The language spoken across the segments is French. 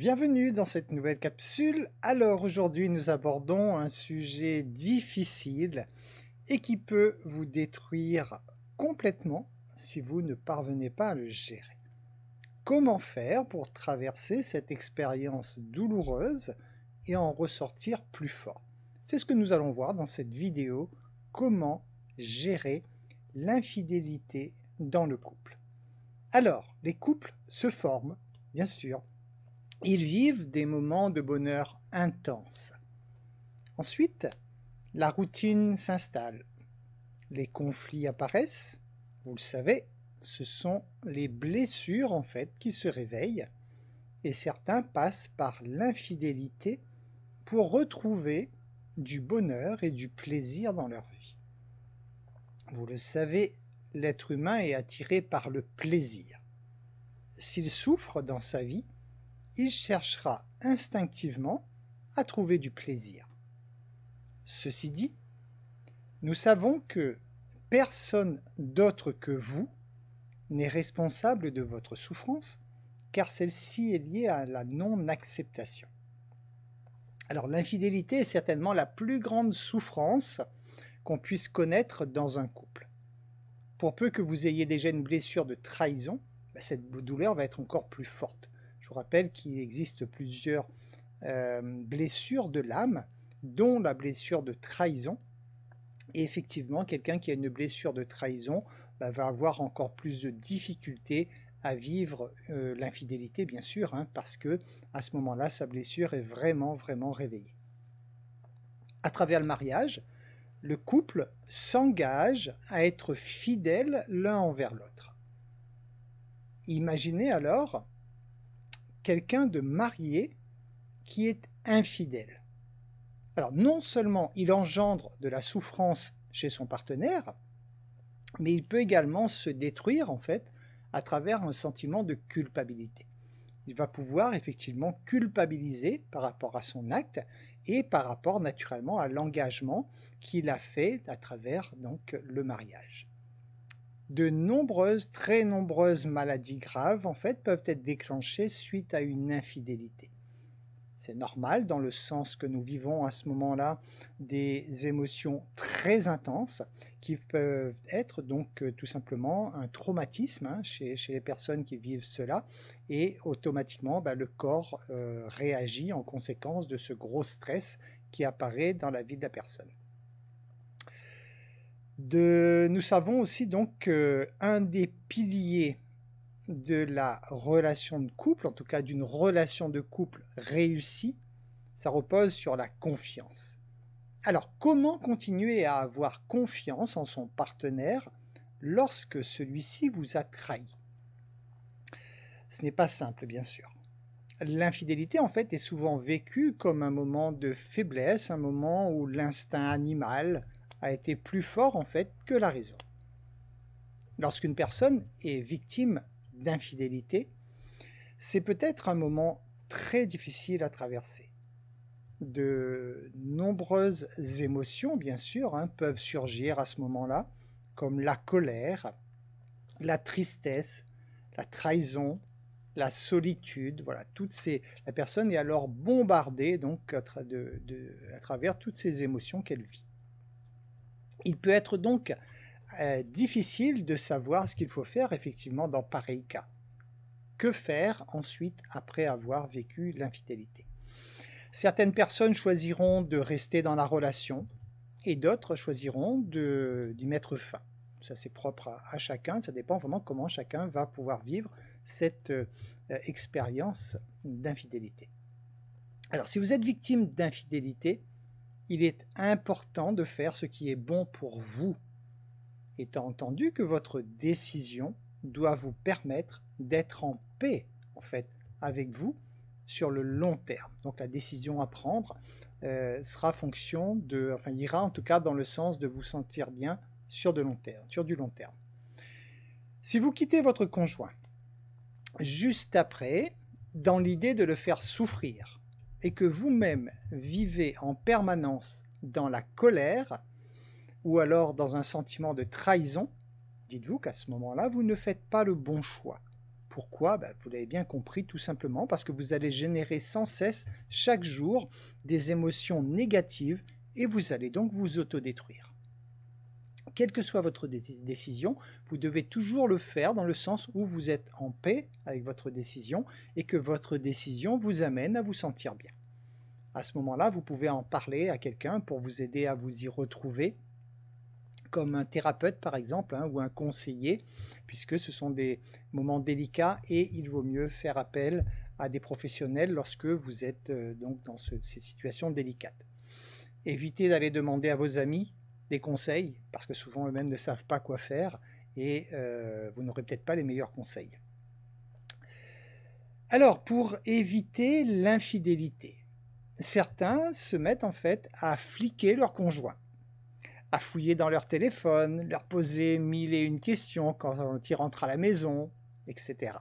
Bienvenue dans cette nouvelle capsule. Alors aujourd'hui nous abordons un sujet difficile et qui peut vous détruire complètement si vous ne parvenez pas à le gérer. Comment faire pour traverser cette expérience douloureuse et en ressortir plus fort? C'est ce que nous allons voir dans cette vidéo, comment gérer l'infidélité dans le couple. Alors, les couples se forment, bien sûr. Ils vivent des moments de bonheur intenses. Ensuite, la routine s'installe. Les conflits apparaissent. Vous le savez, ce sont les blessures en fait qui se réveillent et certains passent par l'infidélité pour retrouver du bonheur et du plaisir dans leur vie. Vous le savez, l'être humain est attiré par le plaisir. S'il souffre dans sa vie, il cherchera instinctivement à trouver du plaisir. Ceci dit, nous savons que personne d'autre que vous n'est responsable de votre souffrance, car celle-ci est liée à la non-acceptation. Alors l'infidélité est certainement la plus grande souffrance qu'on puisse connaître dans un couple. Pour peu que vous ayez déjà une blessure de trahison, cette douleur va être encore plus forte. Je vous rappelle qu'il existe plusieurs blessures de l'âme, dont la blessure de trahison. Et effectivement, quelqu'un qui a une blessure de trahison va avoir encore plus de difficultés à vivre l'infidélité, bien sûr, parce que à ce moment-là, sa blessure est vraiment réveillée. À travers le mariage, le couple s'engage à être fidèles l'un envers l'autre. Imaginez alors quelqu'un de marié qui est infidèle. Alors non seulement il engendre de la souffrance chez son partenaire, mais il peut également se détruire en fait à travers un sentiment de culpabilité. Il va pouvoir effectivement culpabiliser par rapport à son acte et par rapport naturellement à l'engagement qu'il a fait à travers donc le mariage. De nombreuses, très nombreuses maladies graves en fait peuvent être déclenchées suite à une infidélité. C'est normal dans le sens que nous vivons à ce moment-là des émotions très intenses qui peuvent être donc tout simplement un traumatisme chez les personnes qui vivent cela et automatiquement le corps réagit en conséquence de ce gros stress qui apparaît dans la vie de la personne. Nous savons aussi donc qu'un des piliers de la relation de couple, en tout cas d'une relation de couple réussie, ça repose sur la confiance. Alors, comment continuer à avoir confiance en son partenaire lorsque celui-ci vous a trahi? Ce n'est pas simple, bien sûr. L'infidélité, en fait, est souvent vécue comme un moment de faiblesse, un moment où l'instinct animal a été plus fort, en fait, que la raison. Lorsqu'une personne est victime d'infidélité, c'est peut-être un moment très difficile à traverser. De nombreuses émotions, bien sûr, peuvent surgir à ce moment-là, comme la colère, la tristesse, la trahison, la solitude. Voilà, la personne est alors bombardée donc à travers toutes ces émotions qu'elle vit. Il peut être donc difficile de savoir ce qu'il faut faire effectivement dans pareil cas. Que faire ensuite après avoir vécu l'infidélité? Certaines personnes choisiront de rester dans la relation et d'autres choisiront d'y mettre fin. Ça c'est propre à chacun, ça dépend vraiment comment chacun va pouvoir vivre cette expérience d'infidélité. Alors si vous êtes victime d'infidélité, il est important de faire ce qui est bon pour vous, étant entendu que votre décision doit vous permettre d'être en paix en fait avec vous sur le long terme. Donc la décision à prendre sera fonction ira en tout cas dans le sens de vous sentir bien sur du long terme. Si vous quittez votre conjoint juste après, dans l'idée de le faire souffrir, et que vous-même vivez en permanence dans la colère, ou alors dans un sentiment de trahison, dites-vous qu'à ce moment-là, vous ne faites pas le bon choix. Pourquoi? Vous l'avez bien compris, tout simplement parce que vous allez générer sans cesse, chaque jour, des émotions négatives et vous allez donc vous autodétruire. Quelle que soit votre décision, vous devez toujours le faire dans le sens où vous êtes en paix avec votre décision et que votre décision vous amène à vous sentir bien. À ce moment-là, vous pouvez en parler à quelqu'un pour vous aider à vous y retrouver, comme un thérapeute par exemple, ou un conseiller, puisque ce sont des moments délicats et il vaut mieux faire appel à des professionnels lorsque vous êtes donc dans ces situations délicates. Évitez d'aller demander à vos amis des conseils, parce que souvent eux-mêmes ne savent pas quoi faire et vous n'aurez peut-être pas les meilleurs conseils. Alors, pour éviter l'infidélité, certains se mettent en fait à fliquer leur conjoint, à fouiller dans leur téléphone, leur poser 1001 questions quand ils rentrent à la maison, etc.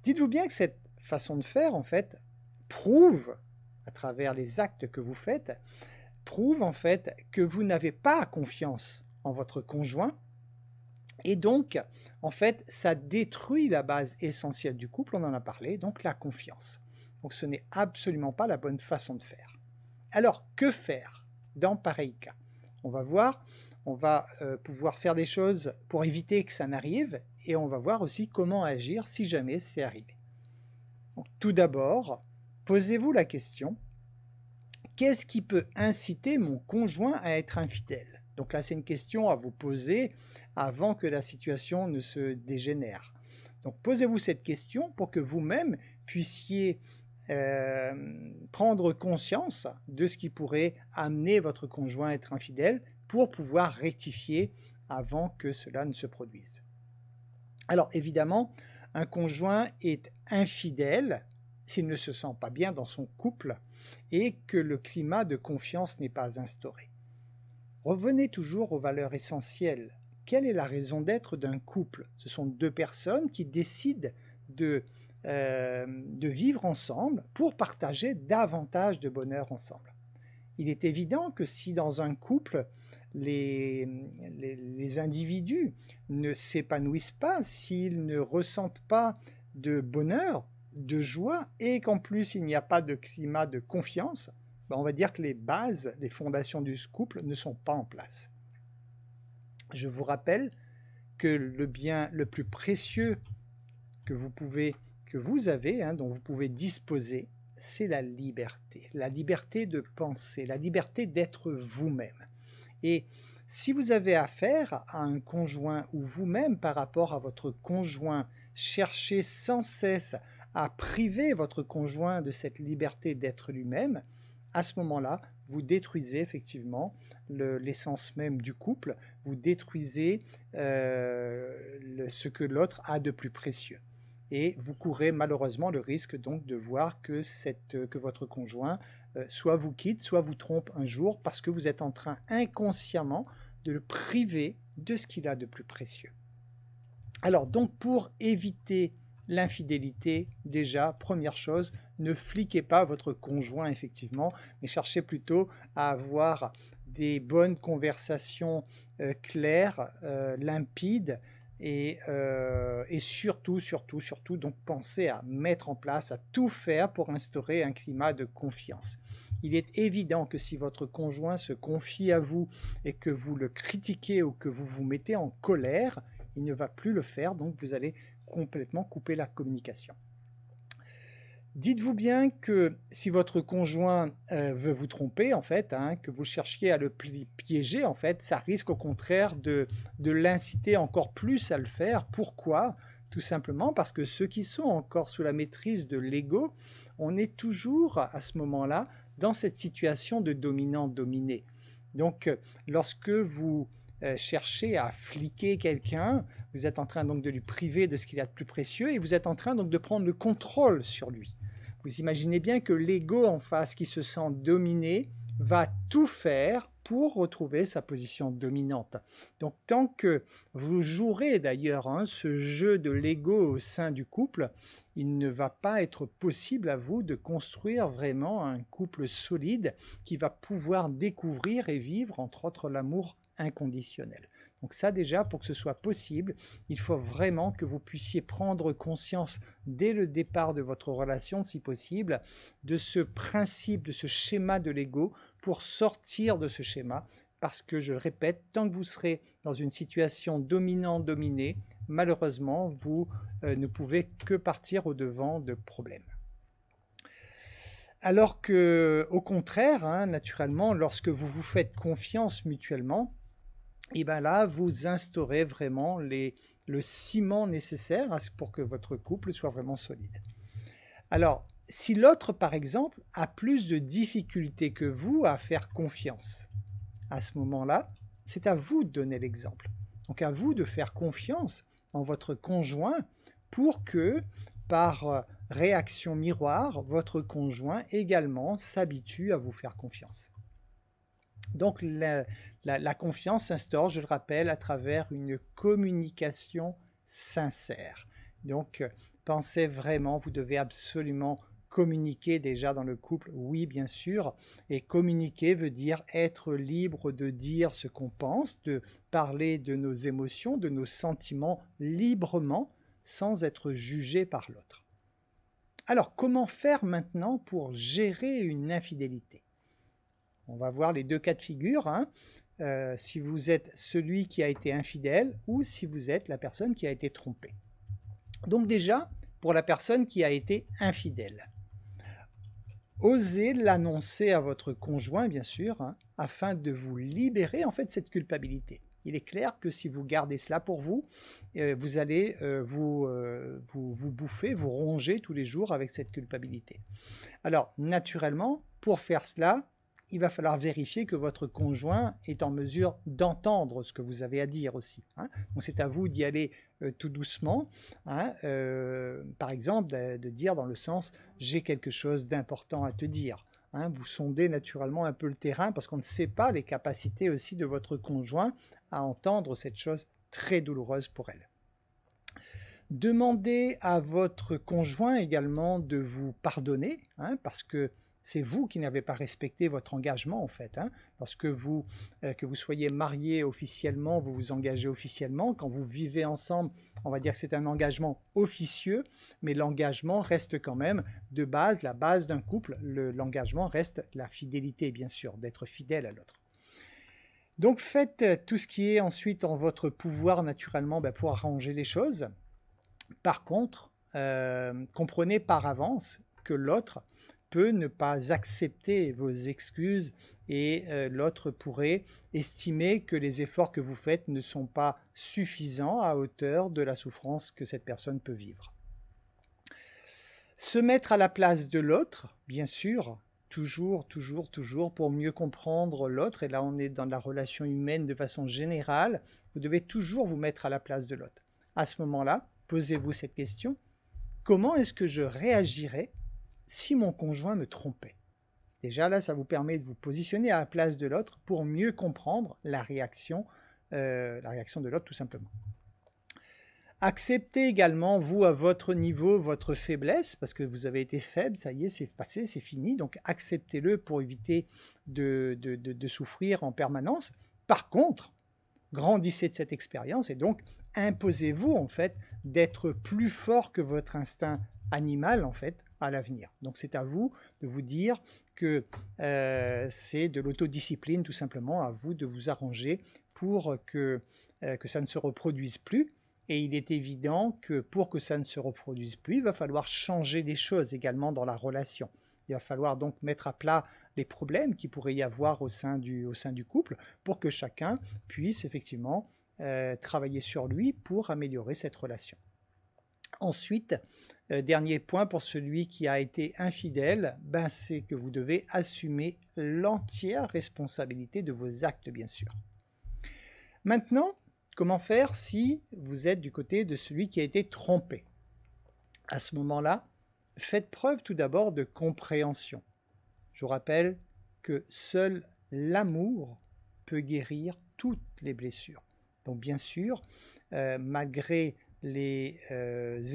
Dites-vous bien que cette façon de faire, en fait, prouve, à travers les actes que vous faites, prouve en fait que vous n'avez pas confiance en votre conjoint et donc, en fait, ça détruit la base essentielle du couple, on en a parlé, donc la confiance. Donc ce n'est absolument pas la bonne façon de faire. Alors, que faire dans pareil cas? On va voir, on va pouvoir faire des choses pour éviter que ça n'arrive et on va voir aussi comment agir si jamais c'est arrivé. Donc, tout d'abord, posez-vous la question, qu'est-ce qui peut inciter mon conjoint à être infidèle? Donc là, c'est une question à vous poser avant que la situation ne se dégénère. Donc posez-vous cette question pour que vous-même puissiez prendre conscience de ce qui pourrait amener votre conjoint à être infidèle pour pouvoir rectifier avant que cela ne se produise. Alors évidemment, un conjoint est infidèle s'il ne se sent pas bien dans son couple et que le climat de confiance n'est pas instauré. Revenez toujours aux valeurs essentielles. Quelle est la raison d'être d'un couple? Ce sont deux personnes qui décident de vivre ensemble pour partager davantage de bonheur ensemble. Il est évident que si dans un couple, les individus ne s'épanouissent pas, s'ils ne ressentent pas de bonheur, de joie, et qu'en plus il n'y a pas de climat de confiance, on va dire que les bases, les fondations du couple ne sont pas en place. Je vous rappelle que le bien le plus précieux que vous avez, dont vous pouvez disposer, c'est la liberté de penser, la liberté d'être vous-même. Et si vous avez affaire à un conjoint ou vous-même par rapport à votre conjoint, cherchez sans cesse à priver votre conjoint de cette liberté d'être lui-même, à ce moment-là, vous détruisez effectivement l'essence même du couple, vous détruisez ce que l'autre a de plus précieux. Et vous courez malheureusement le risque donc de voir que votre conjoint soit vous quitte, soit vous trompe un jour parce que vous êtes en train inconsciemment de le priver de ce qu'il a de plus précieux. Alors donc pour éviter l'infidélité, déjà, première chose, ne fliquez pas votre conjoint effectivement, mais cherchez plutôt à avoir des bonnes conversations claires, limpides, et surtout, donc pensez à mettre en place, à tout faire pour instaurer un climat de confiance. Il est évident que si votre conjoint se confie à vous et que vous le critiquez ou que vous vous mettez en colère, il ne va plus le faire, donc vous allez complètement couper la communication. Dites-vous bien que si votre conjoint veut vous tromper, en fait, que vous cherchiez à le piéger, en fait, ça risque au contraire de l'inciter encore plus à le faire. Pourquoi? Tout simplement parce que ceux qui sont encore sous la maîtrise de l'ego, on est toujours à ce moment-là dans cette situation de dominant-dominé. Donc, lorsque vous cherchez à fliquer quelqu'un, vous êtes en train donc de lui priver de ce qu'il a de plus précieux et vous êtes en train donc de prendre le contrôle sur lui. Vous imaginez bien que l'ego en face qui se sent dominé va tout faire pour retrouver sa position dominante. Donc tant que vous jouerez d'ailleurs ce jeu de l'ego au sein du couple, il ne va pas être possible à vous de construire vraiment un couple solide qui va pouvoir découvrir et vivre entre autres l'amour inconditionnel. Donc ça déjà, pour que ce soit possible, il faut vraiment que vous puissiez prendre conscience dès le départ de votre relation, si possible, de ce principe, de ce schéma de l'ego, pour sortir de ce schéma. Parce que, je le répète, tant que vous serez dans une situation dominant-dominée, malheureusement, vous ne pouvez que partir au-devant de problèmes. Alors que, au contraire, hein, naturellement, lorsque vous vous faites confiance mutuellement, et bien là, vous instaurez vraiment le ciment nécessaire pour que votre couple soit vraiment solide. Alors, si l'autre, par exemple, a plus de difficultés que vous à faire confiance, à ce moment-là, c'est à vous de donner l'exemple. Donc à vous de faire confiance en votre conjoint pour que, par réaction miroir, votre conjoint également s'habitue à vous faire confiance. Donc la confiance s'instaure, je le rappelle, à travers une communication sincère. Donc pensez vraiment, vous devez absolument communiquer déjà dans le couple, oui bien sûr, et communiquer veut dire être libre de dire ce qu'on pense, de parler de nos émotions, de nos sentiments librement, sans être jugé par l'autre. Alors comment faire maintenant pour gérer une infidélité? On va voir les deux cas de figure, hein. Si vous êtes celui qui a été infidèle ou si vous êtes la personne qui a été trompée. Donc déjà, pour la personne qui a été infidèle, osez l'annoncer à votre conjoint, bien sûr, hein, afin de vous libérer en fait de cette culpabilité. Il est clair que si vous gardez cela pour vous, vous allez vous bouffer, vous ronger tous les jours avec cette culpabilité. Alors, naturellement, pour faire cela, il va falloir vérifier que votre conjoint est en mesure d'entendre ce que vous avez à dire aussi, hein. Donc c'est à vous d'y aller tout doucement, hein, par exemple de dire dans le sens « j'ai quelque chose d'important à te dire ». Hein, vous sondez naturellement un peu le terrain parce qu'on ne sait pas les capacités aussi de votre conjoint à entendre cette chose très douloureuse pour elle. Demandez à votre conjoint également de vous pardonner, hein, parce que c'est vous qui n'avez pas respecté votre engagement en fait, hein. Lorsque que vous soyez marié officiellement, vous vous engagez officiellement. Quand vous vivez ensemble, on va dire que c'est un engagement officieux, mais l'engagement reste quand même de base, la base d'un couple. L'engagement reste la fidélité, bien sûr, d'être fidèle à l'autre. Donc faites tout ce qui est ensuite en votre pouvoir naturellement pour arranger les choses. Par contre, comprenez par avance que l'autre peut ne pas accepter vos excuses et l'autre pourrait estimer que les efforts que vous faites ne sont pas suffisants à hauteur de la souffrance que cette personne peut vivre. Se mettre à la place de l'autre, bien sûr, toujours pour mieux comprendre l'autre, et là on est dans la relation humaine de façon générale, vous devez toujours vous mettre à la place de l'autre. À ce moment-là, posez-vous cette question, comment est-ce que je réagirais si mon conjoint me trompait? Déjà là, ça vous permet de vous positionner à la place de l'autre pour mieux comprendre la réaction de l'autre tout simplement. Acceptez également, vous, à votre niveau, votre faiblesse, parce que vous avez été faible, ça y est, c'est passé, c'est fini, donc acceptez-le pour éviter de souffrir en permanence. Par contre, grandissez de cette expérience et donc imposez-vous en fait d'être plus fort que votre instinct animal en fait à l'avenir. Donc c'est à vous de vous dire que c'est de l'autodiscipline tout simplement, à vous de vous arranger pour que ça ne se reproduise plus. Et il est évident que pour que ça ne se reproduise plus, il va falloir changer des choses également dans la relation. Il va falloir donc mettre à plat les problèmes qu'il pourrait y avoir au sein du couple pour que chacun puisse effectivement travailler sur lui pour améliorer cette relation. Ensuite, dernier point pour celui qui a été infidèle, c'est que vous devez assumer l'entière responsabilité de vos actes, bien sûr. Maintenant, comment faire si vous êtes du côté de celui qui a été trompé? À ce moment-là, faites preuve tout d'abord de compréhension. Je vous rappelle que seul l'amour peut guérir toutes les blessures. Donc bien sûr, malgré les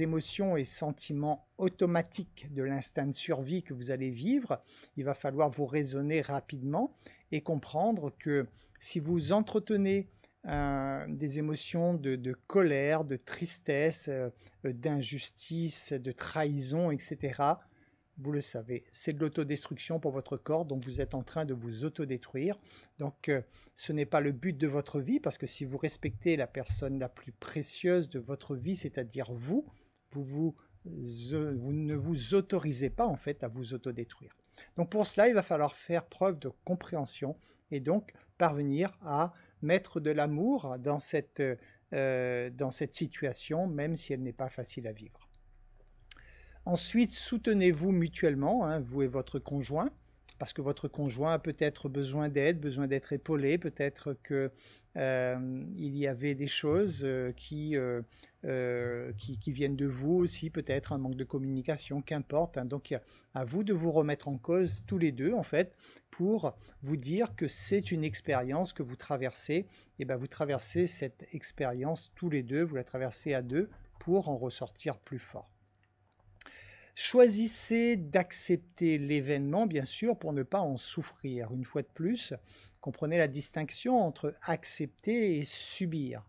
émotions et sentiments automatiques de l'instinct de survie que vous allez vivre, il va falloir vous raisonner rapidement et comprendre que si vous entretenez des émotions de colère, de tristesse, d'injustice, de trahison, etc. Vous le savez, c'est de l'autodestruction pour votre corps, donc vous êtes en train de vous autodétruire. Donc ce n'est pas le but de votre vie, parce que si vous respectez la personne la plus précieuse de votre vie, c'est-à-dire vous, vous ne vous autorisez pas en fait à vous autodétruire. Donc pour cela, il va falloir faire preuve de compréhension et donc parvenir à mettre de l'amour dans cette situation, même si elle n'est pas facile à vivre. Ensuite, soutenez-vous mutuellement, hein, vous et votre conjoint, parce que votre conjoint a peut-être besoin d'aide, besoin d'être épaulé, peut-être qu'il y avait des choses qui viennent de vous aussi, peut-être un manque de communication, qu'importe. Hein. Donc, à vous de vous remettre en cause tous les deux, en fait, pour vous dire que c'est une expérience que vous traversez. Et bien, vous traversez cette expérience tous les deux, vous la traversez à deux pour en ressortir plus fort. Choisissez d'accepter l'événement, bien sûr, pour ne pas en souffrir. Une fois de plus, comprenez la distinction entre accepter et subir.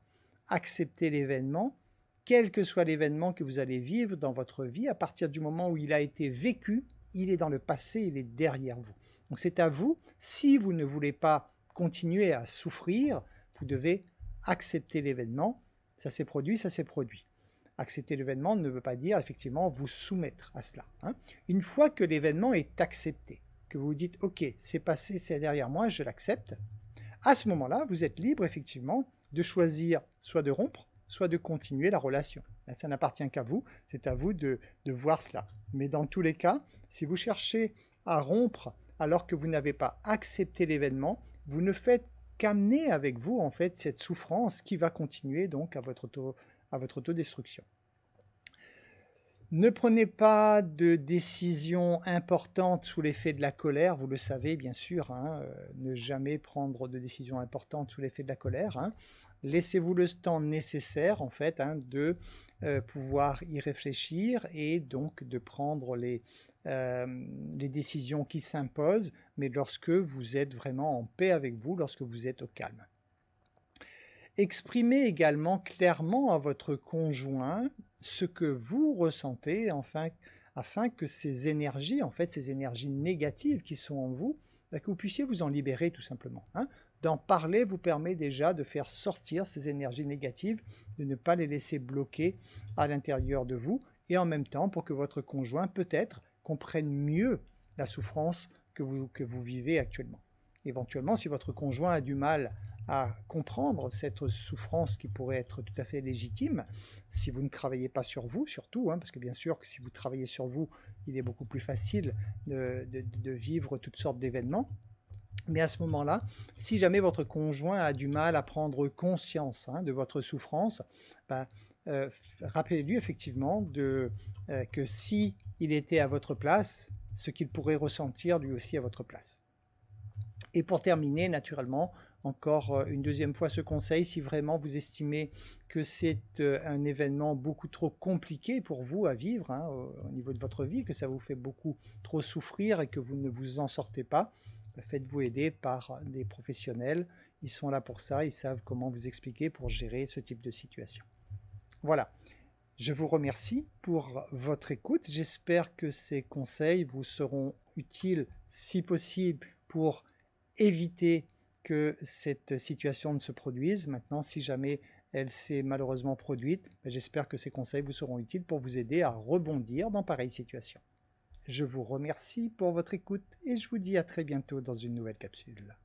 Accepter l'événement, quel que soit l'événement que vous allez vivre dans votre vie, à partir du moment où il a été vécu, il est dans le passé, il est derrière vous. Donc c'est à vous, si vous ne voulez pas continuer à souffrir, vous devez accepter l'événement. Ça s'est produit, ça s'est produit. Accepter l'événement ne veut pas dire effectivement vous soumettre à cela. Hein. Une fois que l'événement est accepté, que vous vous dites ok, c'est passé, c'est derrière moi, je l'accepte, à ce moment-là, vous êtes libre effectivement de choisir soit de rompre, soit de continuer la relation. Là, ça n'appartient qu'à vous, c'est à vous de voir cela. Mais dans tous les cas, si vous cherchez à rompre alors que vous n'avez pas accepté l'événement, vous ne faites qu'amener avec vous en fait cette souffrance qui va continuer donc à votre autodestruction. Ne prenez pas de décisions importantes sous l'effet de la colère, vous le savez bien sûr, hein, ne jamais prendre de décisions importantes sous l'effet de la colère. Hein. Laissez-vous le temps nécessaire en fait hein, de pouvoir y réfléchir et donc de prendre les décisions qui s'imposent, mais lorsque vous êtes vraiment en paix avec vous, lorsque vous êtes au calme. Exprimez également clairement à votre conjoint ce que vous ressentez, afin que ces énergies, en fait, ces énergies négatives qui sont en vous, que vous puissiez vous en libérer tout simplement. Hein. D'en parler vous permet déjà de faire sortir ces énergies négatives, de ne pas les laisser bloquer à l'intérieur de vous, et en même temps pour que votre conjoint peut-être comprenne mieux la souffrance que vous vivez actuellement. Éventuellement, si votre conjoint a du mal à comprendre cette souffrance qui pourrait être tout à fait légitime, si vous ne travaillez pas sur vous, surtout, hein, parce que bien sûr que si vous travaillez sur vous, il est beaucoup plus facile de vivre toutes sortes d'événements. Mais à ce moment-là, si jamais votre conjoint a du mal à prendre conscience hein, de votre souffrance, rappelez-lui effectivement que si il était à votre place, ce qu'il pourrait ressentir lui aussi à votre place. Et pour terminer, naturellement, encore une deuxième fois ce conseil, si vraiment vous estimez que c'est un événement beaucoup trop compliqué pour vous à vivre hein, au niveau de votre vie, que ça vous fait beaucoup trop souffrir et que vous ne vous en sortez pas, faites-vous aider par des professionnels. Ils sont là pour ça, ils savent comment vous expliquer pour gérer ce type de situation. Voilà. Je vous remercie pour votre écoute. J'espère que ces conseils vous seront utiles, si possible, pour éviter que cette situation ne se produise. Maintenant, si jamais elle s'est malheureusement produite, j'espère que ces conseils vous seront utiles pour vous aider à rebondir dans pareille situation. Je vous remercie pour votre écoute et je vous dis à très bientôt dans une nouvelle capsule.